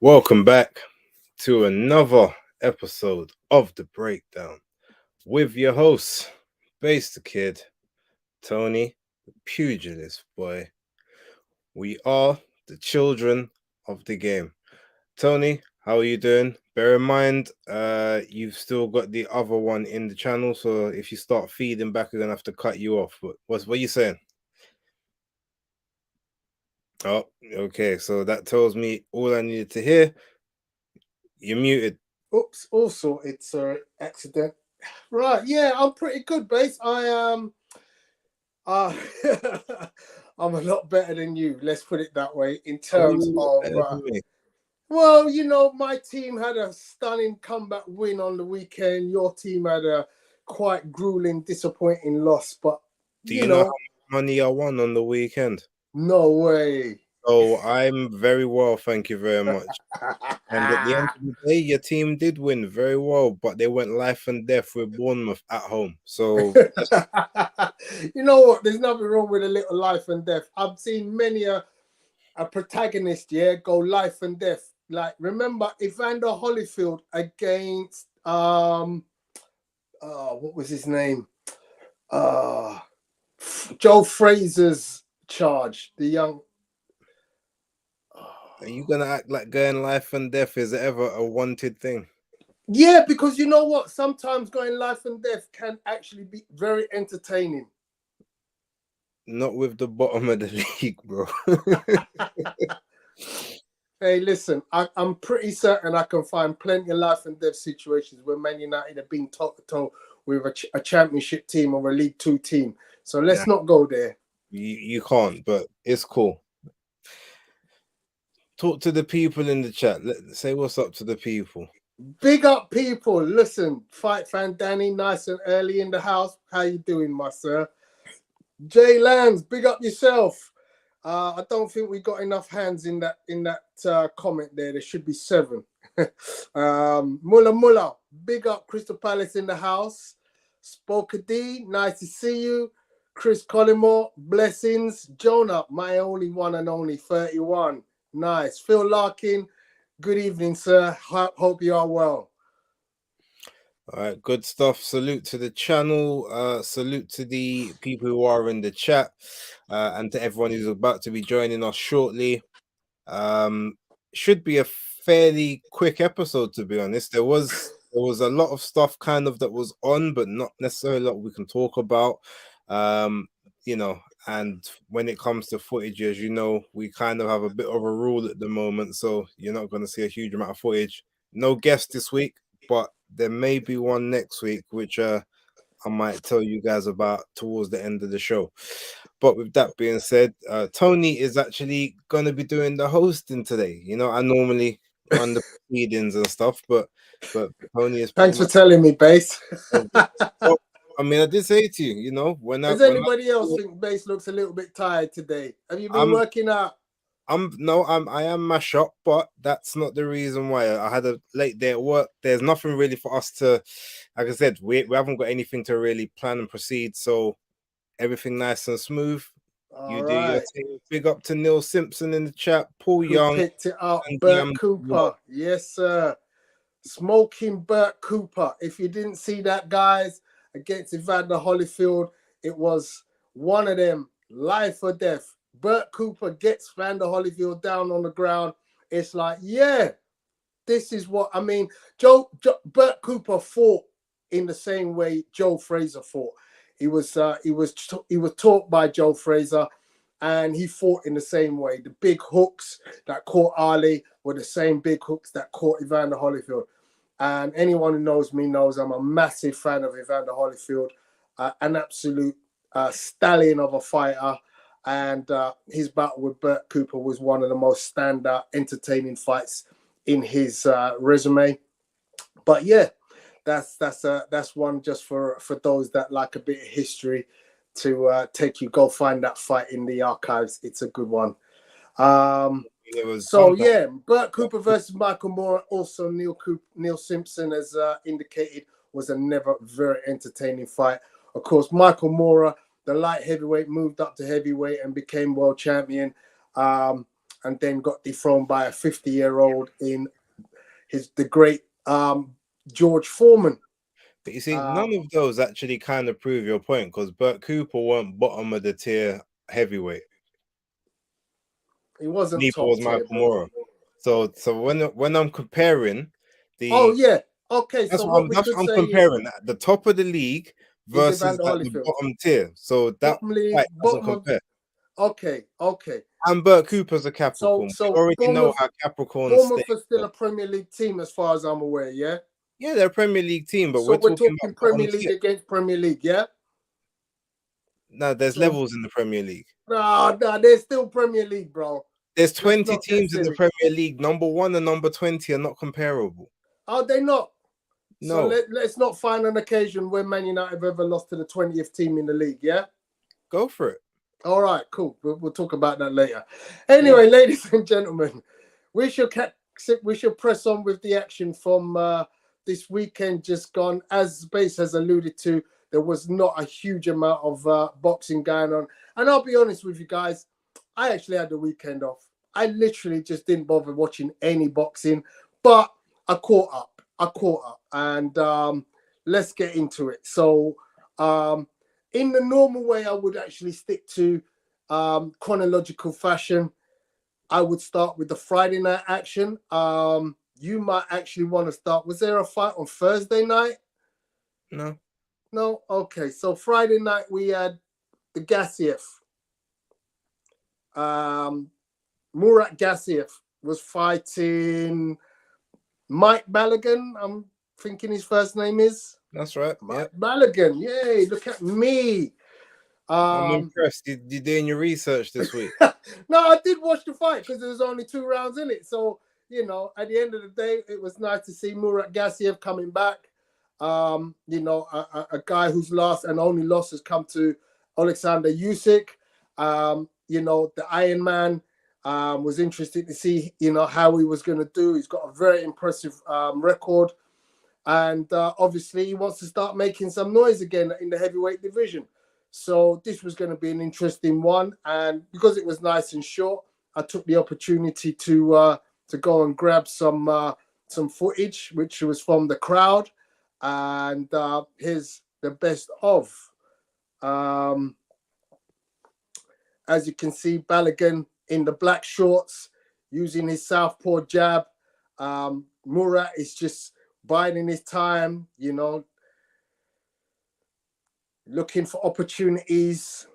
Welcome back to another episode of The Breakdown with your hosts, BaseDaKID, Tony, the Pugilist Boy. We are the children of the game. Tony, how are you doing? Bear in mind, you've still got the other one in the channel, so if you start feeding back, we're gonna have to cut you off. But what are you saying? Oh, okay. So that tells me all I needed to hear. You're muted. Oops, all sorted. Sorry, accident. Right, yeah, I'm pretty good, Base. Uh, I'm a lot better than you. Let's put it that way. In terms of, well, my team had a stunning comeback win on the weekend. Your team had a quite grueling, disappointing loss. But Do you know how much money I won on the weekend? No way. Oh, I'm very well, thank you very much. And at the end of the day, your team did win very well, but they went life and death with Bournemouth at home. So, you know what? There's nothing wrong with a little life and death. I've seen many a protagonist, go life and death. Like, remember Evander Holyfield against what was his name? Joe Fraser's charge, the young. Are you gonna act like going life and death is ever a wanted thing? Yeah, because you know what? Sometimes going life and death can actually be very entertaining. Not with the bottom of the league, bro. Hey, listen, I'm pretty certain I can find plenty of life and death situations where Man United have been toe-to-toe with a championship team or a League Two team. So let's not go there. You can't, but it's cool. Talk to the people in the chat. Say what's up to the people. Big up, people. Listen, Fight Fan Danny, nice and early in the house. How you doing, my sir? Jay Lands, big up yourself. I don't think we got enough hands in that comment there. There should be 7. Mulla, big up. Crystal Palace in the house. Spoker D, nice to see you. Chris Collymore, blessings. Jonah, my only one and only 31. Nice. Phil Larkin, good evening, sir. Hope you are well. All right, good stuff. Salute to the channel. Salute to the people who are in the chat, and to everyone who's about to be joining us shortly. Should be a fairly quick episode, to be honest. There was a lot of stuff kind of that was on, but not necessarily a lot we can talk about. And when it comes to footage, as you know, we kind of have a bit of a rule at the moment, so you're not going to see a huge amount of footage. No guest this week, but there may be one next week, which I might tell you guys about towards the end of the show. But with that being said, Tony is actually going to be doing the hosting today. I normally run the proceedings and stuff, but Tony is. Thanks for telling me, Base. Well, I mean, I did say to you, Does anybody else think Base looks a little bit tired today? Have you been working out? I am mashed up, but that's not the reason why. I had a late day at work. There's nothing really for us to, like I said, we haven't got anything to really plan and proceed. So everything nice and smooth. Do your thing. Big up to Neil Simpson in the chat. Paul Young picked it up. Bert Cooper, yes, sir. Smoking Bert Cooper. If you didn't see that, guys, against Evander Holyfield, it was one of them, life or death. Bert Cooper gets Evander Holyfield down on the ground. It's like, yeah, this is what I mean. Bert Cooper fought in the same way Joe Fraser fought. He was taught by Joe Fraser, and he fought in the same way. The big hooks that caught Ali were the same big hooks that caught Evander Holyfield. And anyone who knows me knows I'm a massive fan of Evander Holyfield, an absolute stallion of a fighter. And his battle with Bert Cooper was one of the most standout, entertaining fights in his resume. But yeah, that's one just for those that like a bit of history to go find that fight in the archives. It's a good one. Bert Cooper versus Michael Moore. Also, Neil Simpson, as indicated, was a never very entertaining fight. Of course, Michael Moore, the light heavyweight, moved up to heavyweight and became world champion. and then got dethroned by a 50-year-old in the great George Foreman. But you see, none of those actually kind of prove your point, because Bert Cooper weren't bottom of the tier heavyweight. He wasn't Neither top was tier, Michael Moore. So when I'm comparing the okay. that's So what I'm comparing at the top of the league versus at the bottom tier. So that fight doesn't compare. Okay. And Bert Cooper's a Capricorn. So we already know how Capricorns stay. Bournemouth are still a Premier League team as far as I'm aware, yeah? Yeah, they're a Premier League team, but so we're talking about Premier League against Premier League, yeah? No, there's levels in the Premier League. No, there's still Premier League, bro. There's 20 teams in the Premier League. Number 1 and number 20 are not comparable. Are they not? No. So let's not find an occasion where Man United have ever lost to the 20th team in the league, yeah? Go for it. All right, cool. We'll talk about that later. Anyway, ladies and gentlemen, we should press on with the action from this weekend just gone. As Base has alluded to, there was not a huge amount of boxing going on. And I'll be honest with you guys, I actually had the weekend off. I literally just didn't bother watching any boxing, but I caught up. And let's get into it. So in the normal way, I would actually stick to chronological fashion. I would start with the Friday night action. You might actually want to start. Was there a fight on Thursday night? No? Okay. So Friday night, we had the Gassiev. Murat Gassiev was fighting Mike Balogun. I'm thinking his first name is. That's right. Mike Balogun. Yay, look at me. I'm impressed. You're doing your research this week. No, I did watch the fight because there was only 2 rounds in it. So, at the end of the day, it was nice to see Murat Gassiev coming back. A guy whose last and only loss has come to Alexander Usyk. The Iron Man was interested to see, how he was going to do. He's got a very impressive record. And obviously, he wants to start making some noise again in the heavyweight division. So this was going to be an interesting one. And because it was nice and short, I took the opportunity to go and grab some footage, which was from the crowd. And here's the best of. As you can see, Balogun in the black shorts, using his southpaw jab. Murat is just biding his time, looking for opportunities.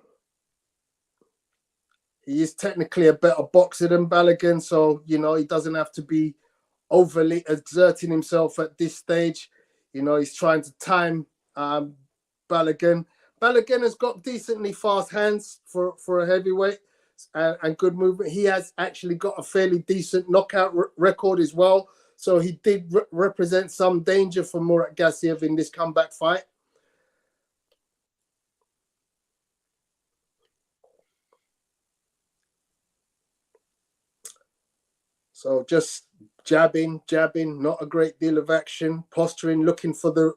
He is technically a better boxer than Balogun, so, he doesn't have to be overly exerting himself at this stage. He's trying to time Balogun. Balogun has got decently fast hands for a heavyweight and good movement. He has actually got a fairly decent knockout record as well. So he did represent some danger for Murat Gassiev in this comeback fight. So just jabbing, not a great deal of action, posturing, looking for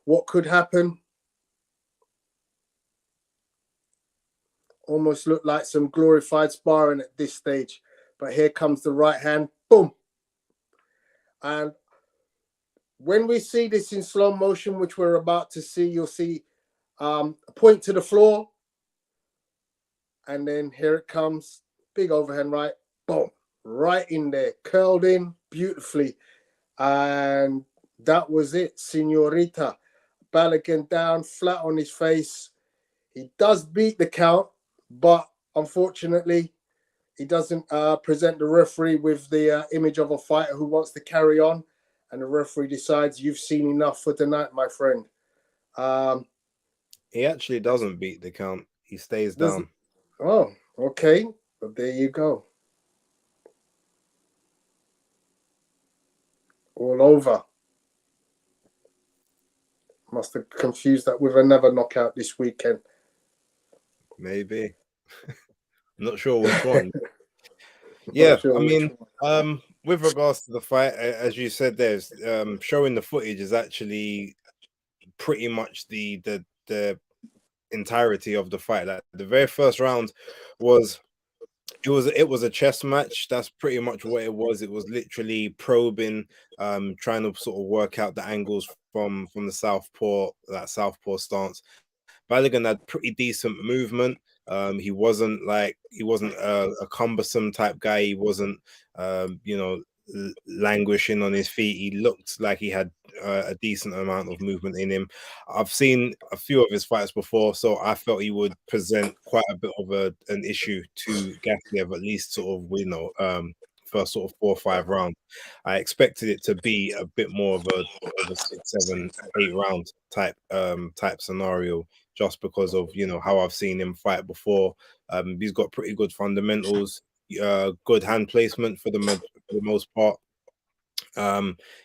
what could happen. Almost looked like some glorified sparring at this stage. But here comes the right hand. Boom. And when we see this in slow motion, which we're about to see, you'll see a point to the floor. And then here it comes. Big overhand right. Boom. Right in there. Curled in beautifully. And that was it, señorita. Balogun down, flat on his face. He does beat the count, but unfortunately, he doesn't present the referee with the image of a fighter who wants to carry on. And the referee decides, you've seen enough for tonight, my friend. He actually doesn't beat the count. He stays down. Oh, okay. But there you go. All over. Must have confused that with another knockout this weekend. Maybe. I'm not sure which one. Yeah, sure, I mean, with regards to the fight, as you said, there's showing the footage is actually pretty much the entirety of the fight. Like the very first round was It was a chess match. That's pretty much what it was. It was literally probing, trying to sort of work out the angles from the southpaw, that southpaw stance. Balogun had pretty decent movement. He wasn't a cumbersome type guy. He wasn't languishing on his feet. He looked like he had a decent amount of movement in him. I've seen a few of his fights before, so I felt he would present quite a bit of an issue to Gassiev, at least sort of first sort of 4 or 5 rounds. I expected it to be a bit more of a 6, 7, 8 round type scenario, just because of how I've seen him fight before. He's got pretty good fundamentals, good hand placement for the most part.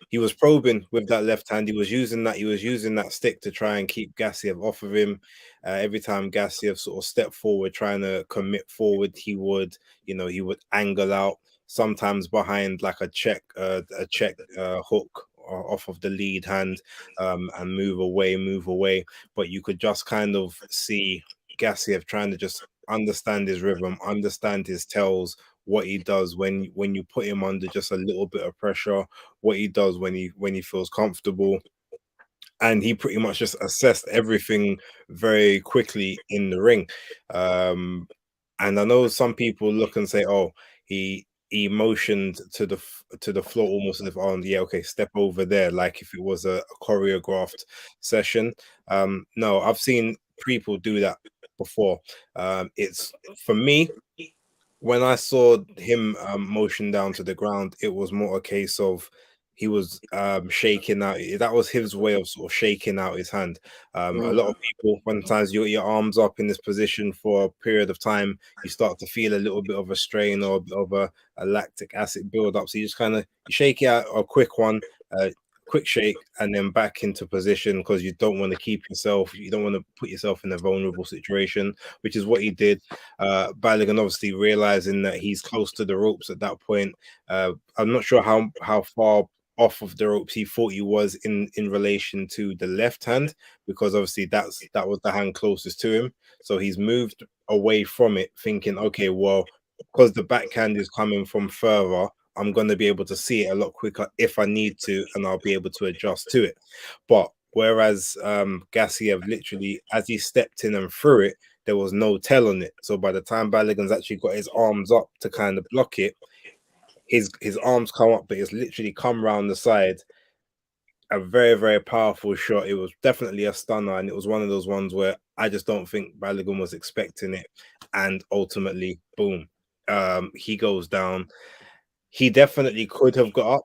He was probing with that left hand. He was using that stick to try and keep Gassiev off of him. Every time Gassiev sort of stepped forward, trying to commit forward, he would angle out, sometimes behind like a check hook off of the lead hand, and move away. But you could just kind of see Gassiev trying to just understand his rhythm, understand his tells, what he does when you put him under just a little bit of pressure, what he does when he feels comfortable. And he pretty much just assessed everything very quickly in the ring. Um, and I know some people look and say, "Oh, he motioned to the floor almost as if, oh yeah, okay, step over there," like if it was a choreographed session. No, I've seen people do that before. It's for me, when I saw him motion down to the ground, it was more a case of he was shaking out. That was his way of sort of shaking out his hand. A lot of people, sometimes your arms up in this position for a period of time, you start to feel a little bit of a strain or a bit of a lactic acid build up. So you just kind of you shake it out a quick one. Quick shake and then back into position, because you don't want to put yourself in a vulnerable situation, which is what he did. Balogun obviously realizing that he's close to the ropes at that point. I'm not sure how far off of the ropes he thought he was in relation to the left hand, because obviously that was the hand closest to him. So he's moved away from it, thinking, okay, well, because the backhand is coming from further, I'm going to be able to see it a lot quicker if I need to, and I'll be able to adjust to it. But whereas Gassiev, literally, as he stepped in and threw it, there was no tell on it. So by the time Balogun's actually got his arms up to kind of block it, his arms come up, but it's literally come round the side. A very, very powerful shot. It was definitely a stunner, and it was one of those ones where I just don't think Balogun was expecting it. And ultimately, boom, he goes down. He definitely could have got up,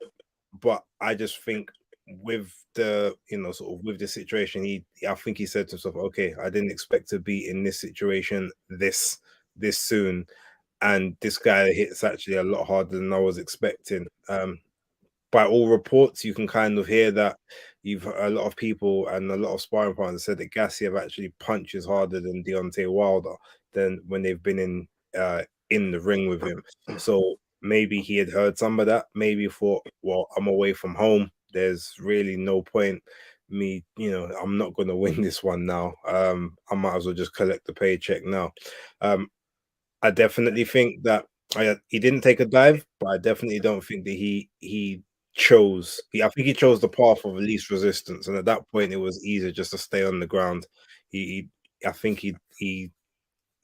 but I just think with the sort of with the situation, I think he said to himself, okay, I didn't expect to be in this situation this soon, and this guy hits actually a lot harder than I was expecting. By all reports, you can kind of hear that a lot of people and a lot of sparring partners said that Gassiev actually punches harder than Deontay Wilder than when they've been in the ring with him. So maybe he had heard some of that. Maybe thought, well, I'm away from home. There's really no point I'm not going to win this one now. I might as well just collect the paycheck now. I definitely think that he didn't take a dive, but I definitely don't think that I think he chose the path of least resistance, and at that point, it was easier just to stay on the ground. I think he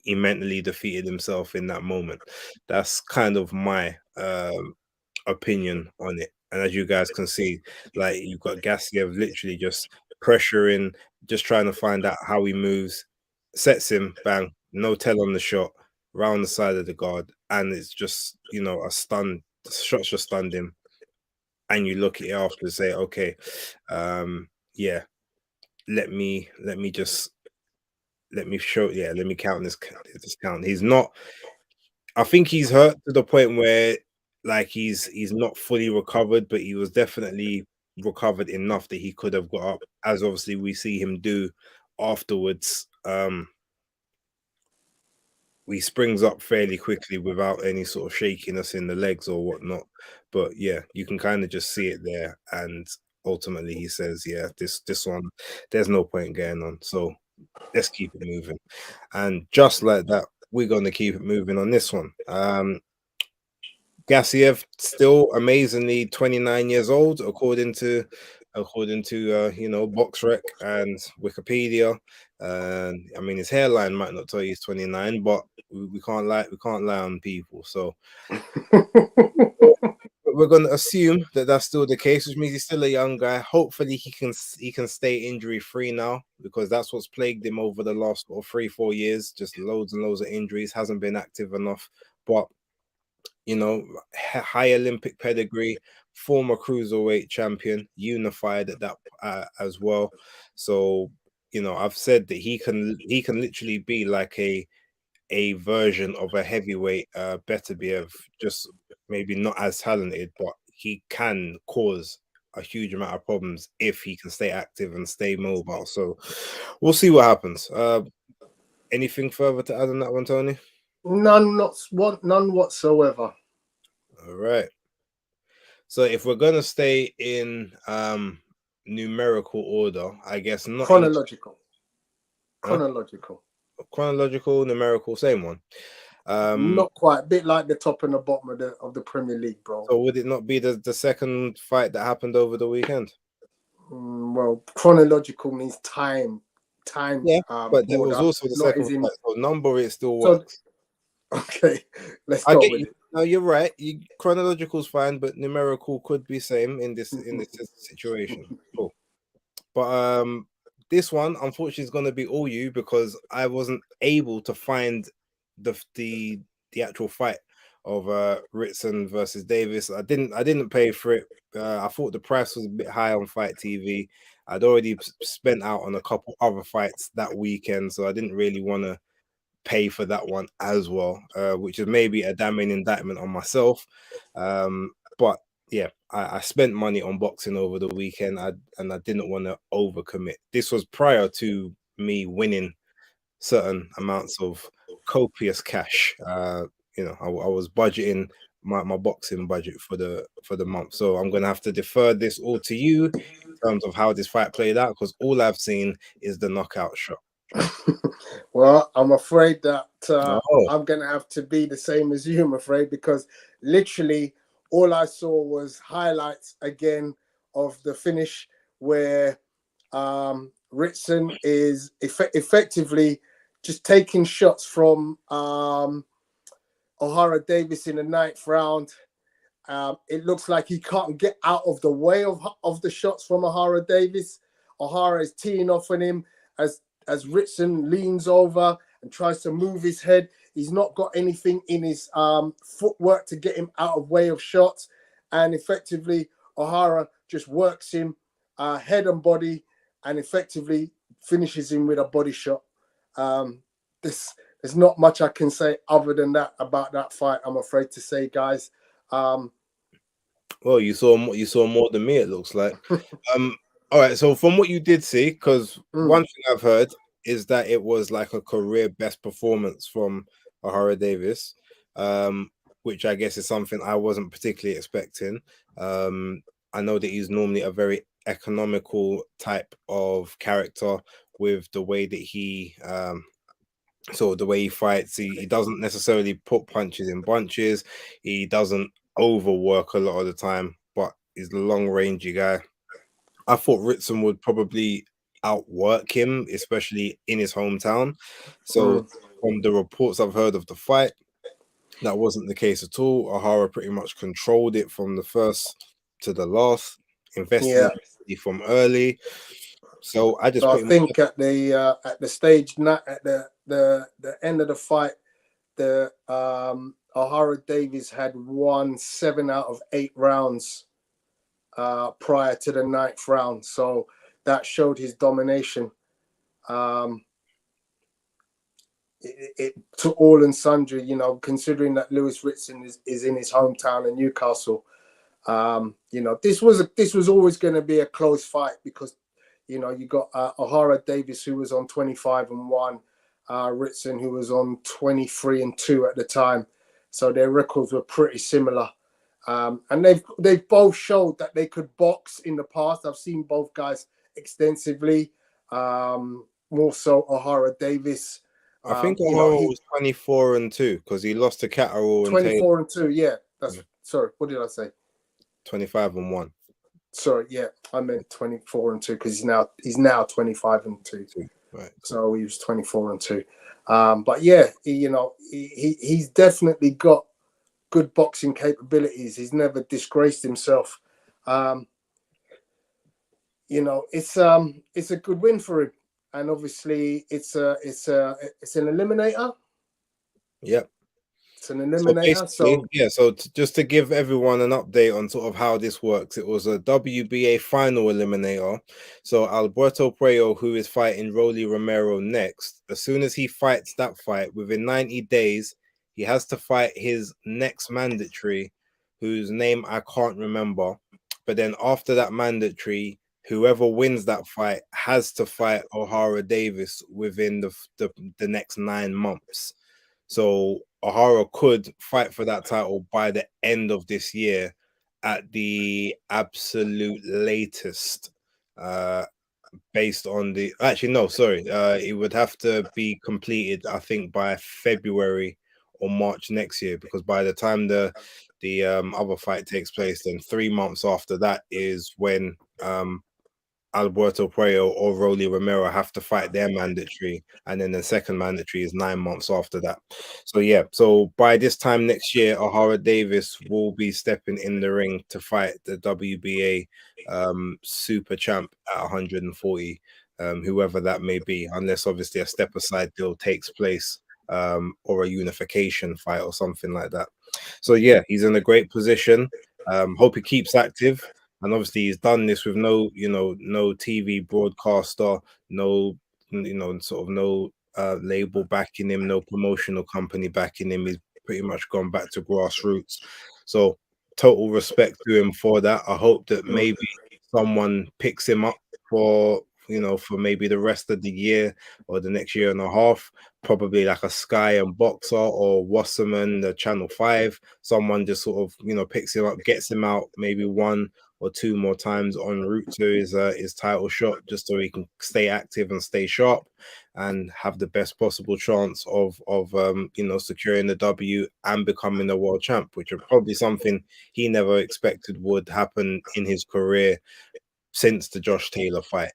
mentally defeated himself in that moment. That's kind of my opinion on it. And as you guys can see, like you've got Gassiev literally just pressuring, just trying to find out how he moves, sets him, bang, no tell on the shot, round the side of the guard, and it's just a stun. The shot's just stunned him, and you look at it after and say, okay, yeah, let me count this count. He's not. I think he's hurt to the point where like he's not fully recovered, but he was definitely recovered enough that he could have got up, as obviously we see him do afterwards. He springs up fairly quickly without any sort of shakiness in the legs or whatnot. But yeah, you can kind of just see it there. And ultimately he says, yeah, this one, there's no point going on. So let's keep it moving. And just like that, we're going to keep it moving on this one. Gassiev still amazingly 29 years old, according to BoxRec and Wikipedia. I mean, his hairline might not tell you he's 29, but we can't lie on people. So we're going to assume that that's still the case, which means he's still a young guy. Hopefully, he can stay injury free now, because that's what's plagued him over the last 3-4 years. Just loads and loads of injuries. Hasn't been active enough, but high Olympic pedigree, former cruiserweight champion, unified at that as well. So I've said that he can literally be like a version of a heavyweight Beterbiev, just maybe not as talented, but he can cause a huge amount of problems if he can stay active and stay mobile. So we'll see what happens. Anything further to add on that one, Tony? None whatsoever. All right. So if we're gonna stay in numerical order, I guess not chronological. Chronological, numerical, same one. Not quite. A bit like the top and the bottom of the Premier League, bro. So would it not be the second fight that happened over the weekend? Well, chronological means time. Yeah, but there was also the second fight. So number it still works. Okay, let's go with it. No, you're right. Chronological is fine, but numerical could be same in this situation. Cool. But this one, unfortunately, is going to be all you, because I wasn't able to find the actual fight of Ritson versus Davies. I didn't pay for it. I thought the price was a bit high on Fight TV. I'd already spent out on a couple other fights that weekend, so I didn't really want to pay for that one as well, which is maybe a damning indictment on myself. But yeah, I spent money on boxing over the weekend, and I didn't want to overcommit. This was prior to me winning certain amounts of copious cash. I was budgeting my boxing budget for the month, so I'm gonna have to defer this all to you in terms of how this fight played out, because all I've seen is the knockout shot. Well, I'm afraid that I'm going to have to be the same as you, I'm afraid, because literally all I saw was highlights again of the finish where Ritson is effectively just taking shots from Ohara Davies in the 9th round. It looks like he can't get out of the way of the shots from Ohara Davies. Ohara is teeing off on him as Ritson leans over and tries to move his head. He's not got anything in his footwork to get him out of way of shots. And effectively, Ohara just works him head and body and effectively finishes him with a body shot. There's not much I can say other than that about that fight, I'm afraid to say, guys. Well, you saw more than me, it looks like. All right, so from what you did see, because one thing I've heard is that it was like a career best performance from Ohara Davies, which I guess is something I wasn't particularly expecting. I know that he's normally a very economical type of character with the way that he the way he fights. He doesn't necessarily put punches in bunches. He doesn't overwork a lot of the time, but he's a long-rangey guy. I thought Ritson would probably outwork him, especially in his hometown. So from the reports I've heard of the fight, that wasn't the case at all. Ohara pretty much controlled it from the first to the last, invested from early. So I think at the stage, not at the end of the fight, the Ohara Davies had won 7 out of 8 rounds prior to the 9th round, so that showed his domination. It to all and sundry, considering that Lewis Ritson is in his hometown in Newcastle. This was always going to be a close fight, because you got Ohara Davies, who was on 25-1, Ritson, who was on 23-2 at the time, so their records were pretty similar. And they've both showed that they could box in the past. I've seen both guys extensively. More so Ohara Davies. I think You know, Ohara was 24-2 because he lost to Catterall and Taylor. 24-2. Yeah, that's sorry. What did I say? 25-1. Sorry, yeah, I meant 24-2 because he's now 25-2. Right. So he was 24-2. But yeah, he's definitely got good boxing capabilities. He's never disgraced himself. It's a good win for him, and obviously it's an eliminator. Yep. It's an eliminator. So just to give everyone an update on sort of how this works, it was a WBA final eliminator. So Alberto Puello, who is fighting Rolly Romero next, as soon as he fights that fight, within 90 days, he has to fight his next mandatory, whose name I can't remember. But then after that mandatory, whoever wins that fight has to fight Ohara Davies within the next 9 months. So Ohara could fight for that title by the end of this year at the absolute latest. Based on the it would have to be completed, I think, by February or March next year, because by the time the other fight takes place, then 3 months after that is when Alberto Puello or Rolly Romero have to fight their mandatory, and then the second mandatory is 9 months after that. So yeah, so by this time next year, Ohara Davies will be stepping in the ring to fight the WBA super champ at 140, whoever that may be, unless obviously a step aside deal takes place, or a unification fight or something like that. So yeah, he's in a great position. Hope he keeps active. And obviously he's done this with no TV broadcaster, no label backing him, no promotional company backing him. He's pretty much gone back to grassroots. So total respect to him for that. I hope that maybe someone picks him up for maybe the rest of the year or the next year and a half, probably like a Sky and Boxer or Wasserman, the Channel 5. Someone just sort of picks him up, gets him out maybe 1 or 2 more times en route to his title shot, just so he can stay active and stay sharp and have the best possible chance of securing the W and becoming a world champ, which is probably something he never expected would happen in his career since the Josh Taylor fight,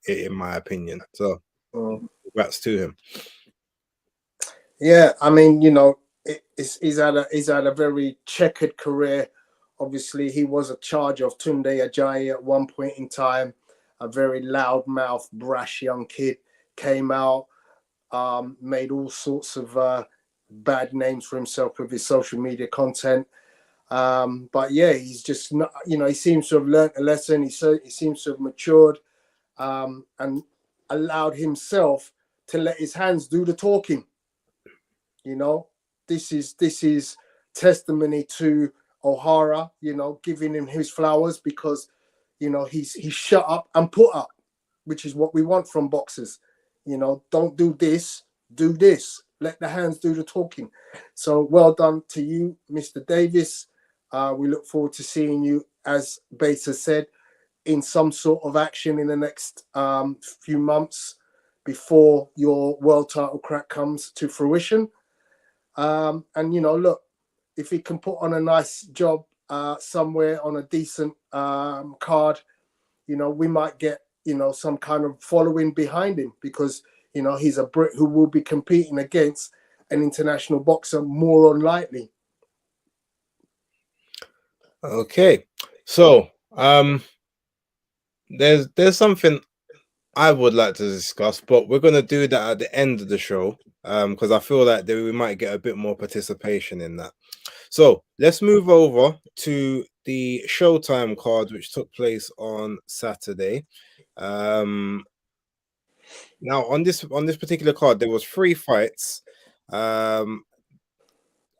in my opinion. So congrats to him. Yeah, I mean, he's had a very checkered career. Obviously, he was a charge of Tunde Ajayi at one point in time, a very loudmouth, brash young kid, came out, made all sorts of bad names for himself with his social media content. But yeah, he's just not, he seems to have learned a lesson. He seems to have matured, and allowed himself to let his hands do the talking. This is testimony to Ohara, giving him his flowers, because he's shut up and put up, which is what we want from boxers. Don't do this, do this. Let the hands do the talking. So well done to you, Mr. Davies. We look forward to seeing you, as Bates has said, in some sort of action in the next few months before your world title crack comes to fruition. And look, if he can put on a nice job somewhere on a decent card, we might get some kind of following behind him, because he's a Brit who will be competing against an international boxer more unlikely. Okay, so there's something I would like to discuss, but we're gonna do that at the end of the show, because I feel like we might get a bit more participation in that. So let's move over to the Showtime card, which took place on Saturday. Now on this particular card, there was 3 fights.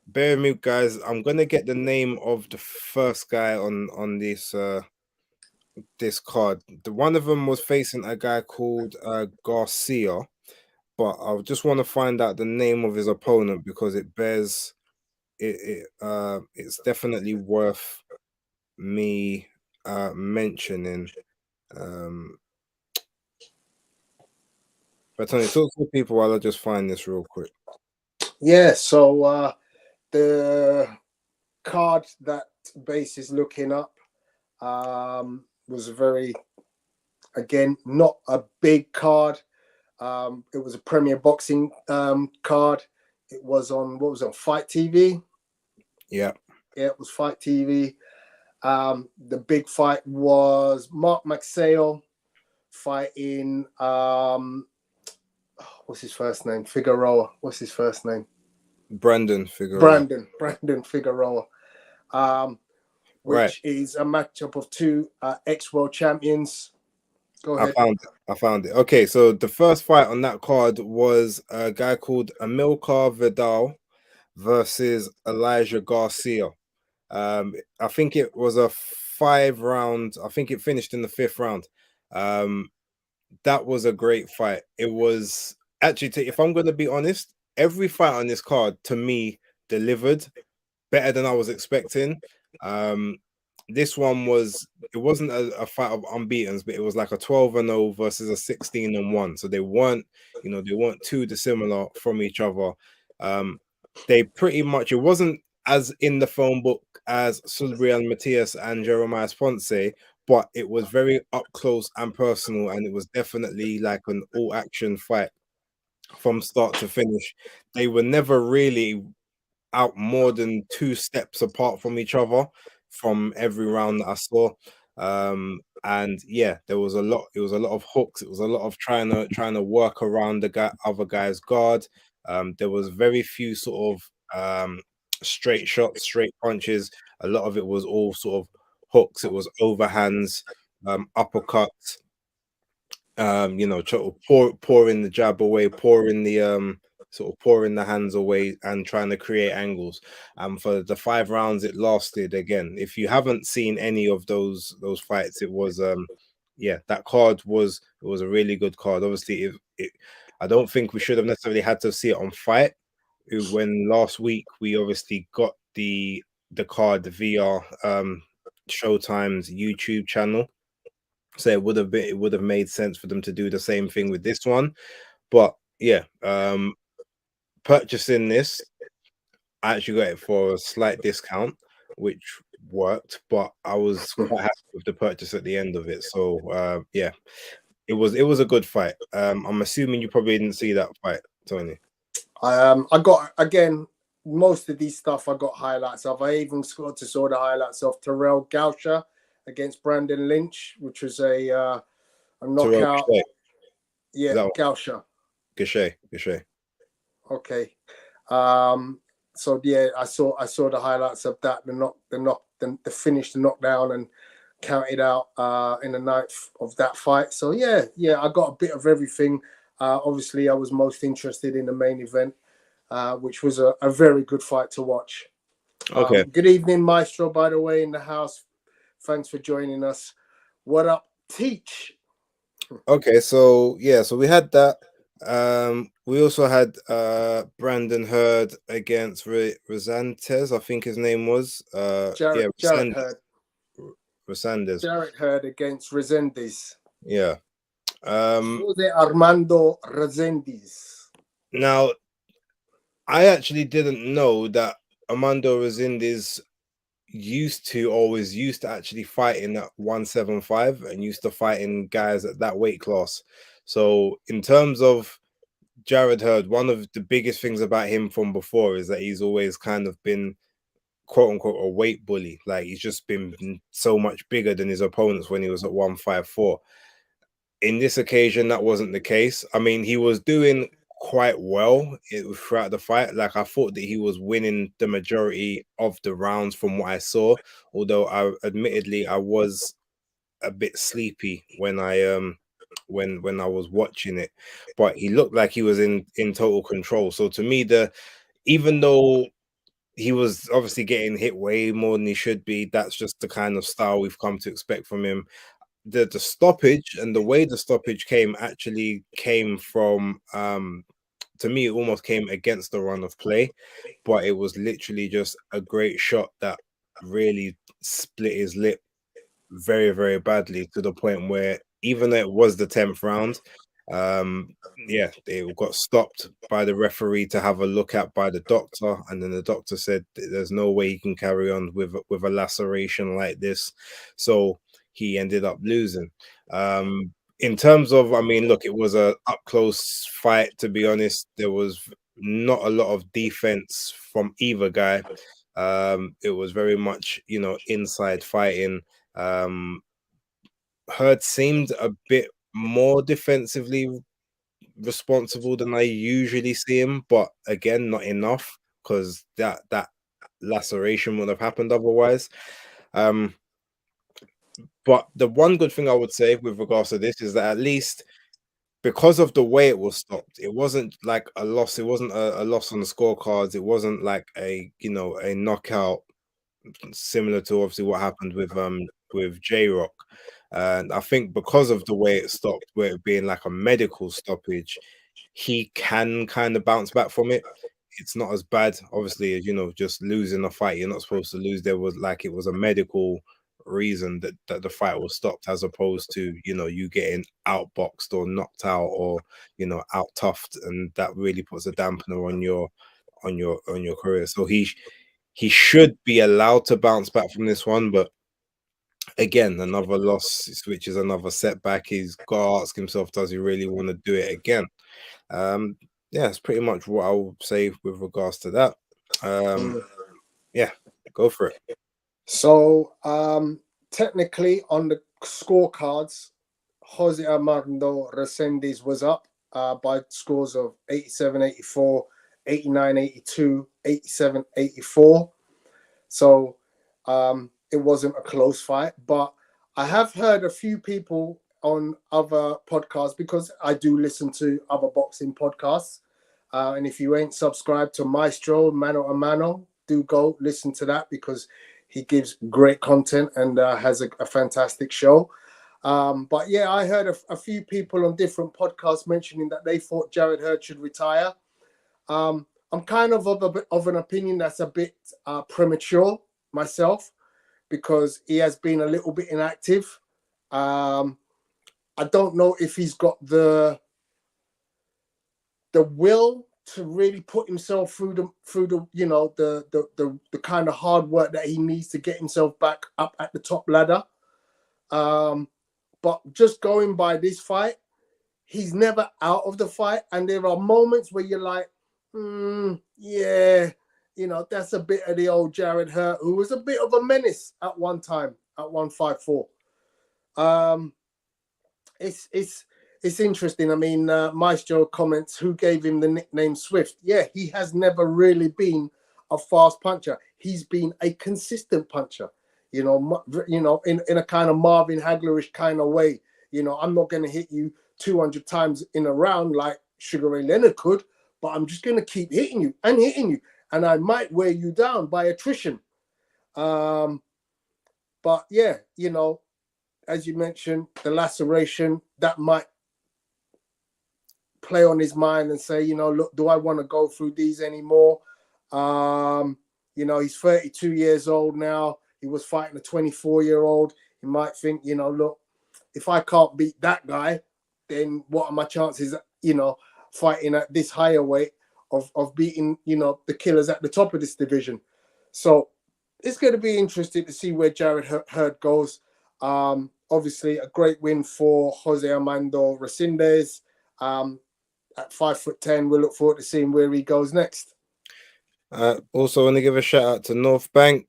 Bear with me, guys. I'm gonna get the name of the first guy on this this card. The one of them was facing a guy called Garcia, but I just want to find out the name of his opponent, because it bears it's definitely worth me mentioning. But Tony, talk to the people while I just find this real quick. Yeah, so the card that Base is looking up was very, again, not a big card. It was a Premier Boxing card. It was on, what was it, on Fight TV? Yeah, it was Fight TV. The big fight was Mark Magsayo fighting what's his first name? Figueroa. What's his first name? Brandon Figueroa. Brandon Figueroa. Which Right. is a matchup of two ex-world champions. Go ahead. I found it. Okay, so the first fight on that card was a guy called Amilcar Vidal versus Elijah Garcia. I think it was a 5-round. I think it finished in the 5th round. That was a great fight. It was actually, if I'm going to be honest, every fight on this card to me delivered better than I was expecting. This one it wasn't a fight of unbeatens, but it was like a 12-0 versus a 16-1. So they weren't too dissimilar from each other. They pretty much, it wasn't as in the phone book as Sulbrian Matias and Jeremiah Ponce, but it was very up close and personal, and it was definitely like an all-action fight from start to finish. They were never really out more than 2 steps apart from each other from every round that I saw. And yeah, there was a lot. It was a lot of hooks. It was a lot of trying to work around the other guy's guard. There was very few sort of straight shots, straight punches. A lot of it was all sort of hooks. It was overhands, uppercuts. Pouring the jab away, pouring the hands away, and trying to create angles. For the 5 rounds it lasted, again, if you haven't seen any of those fights, it was that card was a really good card. Obviously, I don't think we should have necessarily had to see it on Fight, when last week we obviously got the card via Showtime's YouTube channel. So it would have made sense for them to do the same thing with this one. But yeah, purchasing this, I actually got it for a slight discount, which worked, but I was quite happy with the purchase at the end of it. So yeah, it was a good fight. I'm assuming you probably didn't see that fight, Tony. I got, again, most of these stuff I got highlights of. I even got to saw the highlights of Terrell Gausha against Brandon Lynch, which was a knockout. Yeah, Gausha. Gassiev. Okay. So yeah, I saw the highlights of that. The finish, the knockdown, and counted out in the 9th of that fight. So yeah, I got a bit of everything. Obviously, I was most interested in the main event, which was a very good fight to watch. Okay. Good evening, Maestro, by the way, in the house. Thanks for joining us. What up, Teach? Okay, so yeah, so we had that. We also had Brandon Hurd against Resantes, I think his name was. Jared Hurd. Resandes. Jared Hurd against Resendiz. Yeah. Jose Armando Resendiz. Now, I actually didn't know that Armando Resendiz always used to actually fight in that 175 and used to fight in guys at that weight class. So in terms of Jared Hurd, one of the biggest things about him from before is that he's always kind of been, quote unquote, a weight bully. Like, he's just been so much bigger than his opponents when he was at 154. In this occasion, that wasn't the case. I mean, he was doing quite well throughout the fight. Like, I thought that he was winning the majority of the rounds from what I saw, although I was a bit sleepy when I when I was watching it, but he looked like he was in total control. So to me, even though he was obviously getting hit way more than he should be, that's just the kind of style we've come to expect from him. The stoppage and the way the stoppage actually came from, to me, it almost came against the run of play, but it was literally just a great shot that really split his lip very, very badly, to the point where, even though it was the 10th round, Yeah, they got stopped by the referee to have a look at by the doctor, and then the doctor said there's no way he can carry on with a laceration like this, so he ended up losing. In terms of, I mean, look, it was a up close fight. To be honest, there was not a lot of defense from either guy. It was very much, inside fighting. Hurd seemed a bit more defensively responsible than I usually see him, but again, not enough because that laceration would have happened otherwise. But the one good thing I would say with regards to this is that at least because of the way it was stopped, it wasn't like a loss. It wasn't a loss on the scorecards. It wasn't like a knockout similar to obviously what happened with J Rock. And I think because of the way it stopped, where it being like a medical stoppage, he can kind of bounce back from it. It's not as bad, obviously, as just losing a fight. You're not supposed to lose. There was like it was a medical reason that the fight was stopped, as opposed to you getting outboxed or knocked out or out toughed, and that really puts a dampener on your career. So he should be allowed to bounce back from this one, but again, another loss, which is another setback. He's got to ask himself, does he really want to do it again? Yeah, it's pretty much what I will say with regards to that. Yeah, go for it. So, technically, on the scorecards, Jose Armando Resendiz was up by scores of 87-84, 89-82, 87-84. So, it wasn't a close fight, but I have heard a few people on other podcasts, because I do listen to other boxing podcasts. And if you ain't subscribed to Maestro Mano a Mano, do go listen to that, because he gives great content and has a fantastic show. But yeah, I heard a few people on different podcasts mentioning that they thought Jarrett Hurd should retire. I'm kind of an opinion that's a bit premature myself, because he has been a little bit inactive. I don't know if he's got the will to really put himself through the kind of hard work that he needs to get himself back up at the top ladder. But just going by this fight, he's never out of the fight, and there are moments where you're like, yeah, that's a bit of the old Jarrett Hurd, who was a bit of a menace at one time at 154. It's interesting. I mean, Maestro comments, who gave him the nickname Swift? Yeah, he has never really been a fast puncher. He's been a consistent puncher, in a kind of Marvin Haglerish kind of way. I'm not going to hit you 200 times in a round like Sugar Ray Leonard could, but I'm just going to keep hitting you, and I might wear you down by attrition. But yeah, as you mentioned, the laceration, that might play on his mind and say, look, do I want to go through these anymore? He's 32 years old now. He was fighting a 24-year-old. He might think, look, if I can't beat that guy, then what are my chances, fighting at this higher weight of beating, the killers at the top of this division? So it's going to be interesting to see where Jarrett Hurd goes. Obviously, a great win for Jose Armando Resendiz. At 5'10", we'll look forward to seeing where he goes next. Also, want to give a shout out to North Bank,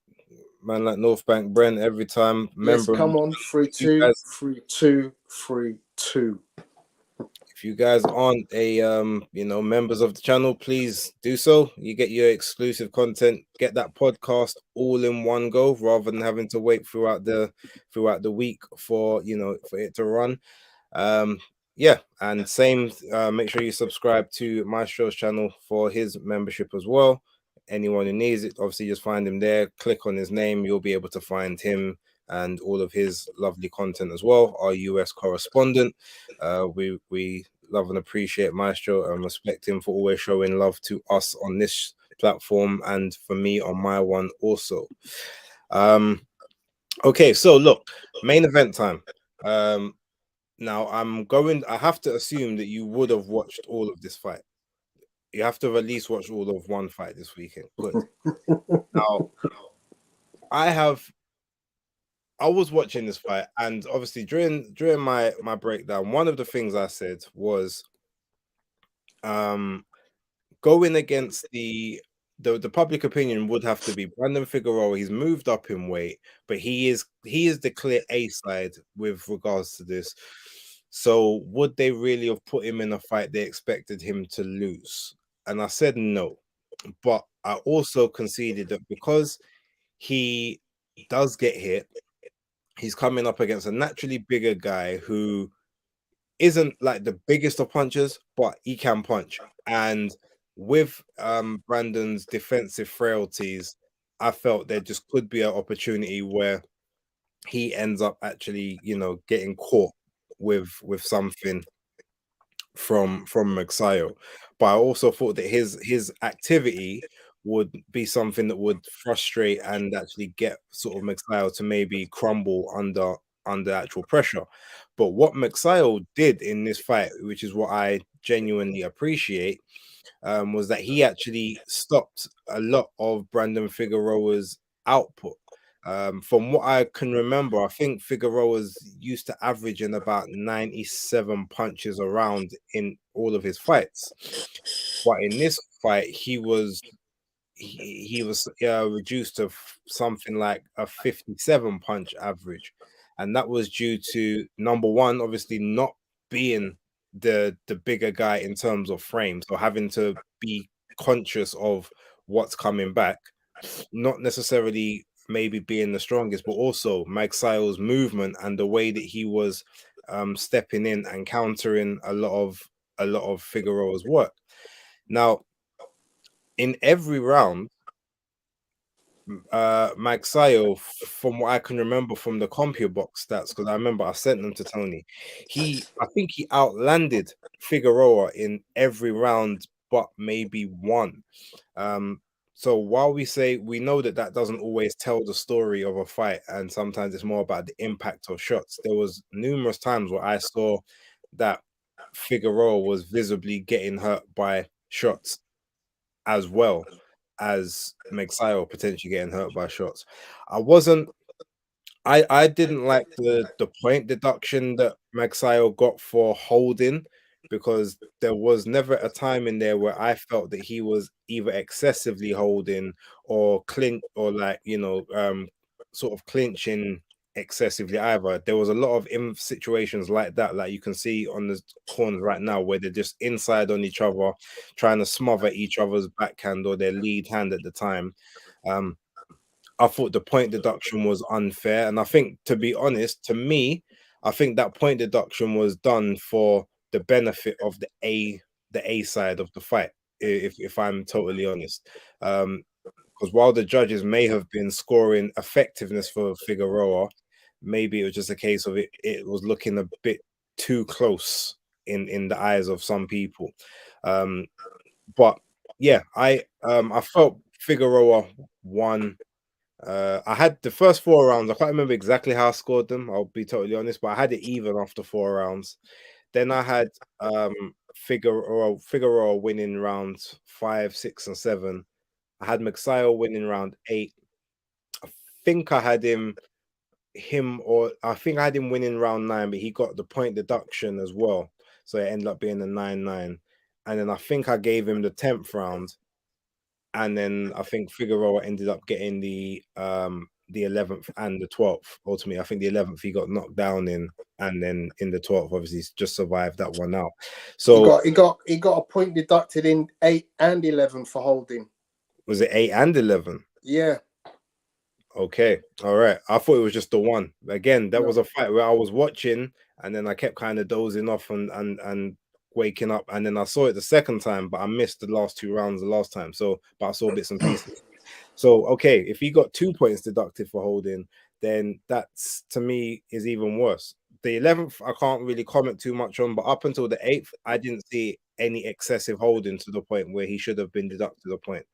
man, like North Bank Brent every time. Yes, come on, 3-2, 3-2, 3-2. If you guys aren't members of the channel, please do so. You get your exclusive content, get that podcast all in one go, rather than having to wait throughout the week for it to run. Yeah, and same, make sure you subscribe to Maestro's channel for his membership as well. Anyone who needs it, obviously just find him there, click on his name, you'll be able to find him and all of his lovely content as well. Our US correspondent. We love and appreciate Maestro and respect him for always showing love to us on this platform, and for me on my one also. Okay, so look, main event time. Now I have to assume that you would have watched all of this fight. You have to have at least watched all of one fight this weekend. Good. Now, I was watching this fight, and obviously during my breakdown, one of the things I said was going against the public opinion would have to be Brandon Figueroa. He's moved up in weight, but he is the clear A side with regards to this. So would they really have put him in a fight they expected him to lose? And I said no. But I also conceded that because he does get hit, he's coming up against a naturally bigger guy who isn't like the biggest of punchers, but he can punch. And with Brandon's defensive frailties, I felt there just could be an opportunity where he ends up actually, getting caught with something from Magsayo. But I also thought that his activity would be something that would frustrate and actually get sort of Magsayo to maybe crumble under actual pressure. But what Magsayo did in this fight, which is what I genuinely appreciate, was that he actually stopped a lot of Brandon Figueroa's output. From what I can remember, I think Figueroa's used to averaging about 97 punches around in all of his fights. But in this fight, he was reduced to something like a 57 punch average, and that was due to number one, obviously not being the bigger guy in terms of frame, so having to be conscious of what's coming back, not necessarily maybe being the strongest, but also Magsayo's movement and the way that he was stepping in and countering a lot of Figueroa's work. Now, in every round, Magsayo, from what I can remember from the CompuBox stats, because I remember I sent them to Tony, I think he outlanded Figueroa in every round, but maybe one. So while we know that doesn't always tell the story of a fight, and sometimes it's more about the impact of shots, there was numerous times where I saw that Figueroa was visibly getting hurt by shots as well as Magsayo potentially getting hurt by shots. I didn't like the point deduction that Magsayo got for holding, because there was never a time in there where I felt that he was either excessively holding or clinch, or like sort of clinching excessively either. There was a lot of situations like that, like you can see on the corners right now, where they're just inside on each other, trying to smother each other's backhand or their lead hand at the time. I thought the point deduction was unfair, and I think, to be honest, to me, I think that point deduction was done for the benefit of the A side of the fight. If I'm totally honest, because while the judges may have been scoring effectiveness for Figueroa, maybe it was just a case of it was looking a bit too close in the eyes of some people. But yeah, I felt Figueroa won. I had the first 4 rounds. I can't remember exactly how I scored them. I'll be totally honest, but I had it even after 4 rounds. Then I had Figueroa winning rounds 5, 6, and 7. I had Magsayo winning round 8. I think I had I think I had him winning round 9, but he got the point deduction as well, so it ended up being a 9-9. And then I think I gave him the 10th round, and then I think Figueroa ended up getting the 11th and the 12th. Ultimately, I think the 11th he got knocked down in, and then in the 12th, obviously, he's just survived that one out. So he got a point deducted in 8 and 11 for holding. Was it 8 and 11? Yeah. Okay, all right. I thought it was just the one. Again, that was a fight where I was watching, and then I kept kind of dozing off and waking up, and then I saw it the second time, but I missed the last 2 rounds the last time. So, but I saw bits and pieces. So, okay, if he got 2 points deducted for holding, then that's, to me, is even worse. The 11th, I can't really comment too much on, but up until the 8th, I didn't see any excessive holding to the point where he should have been deducted a point.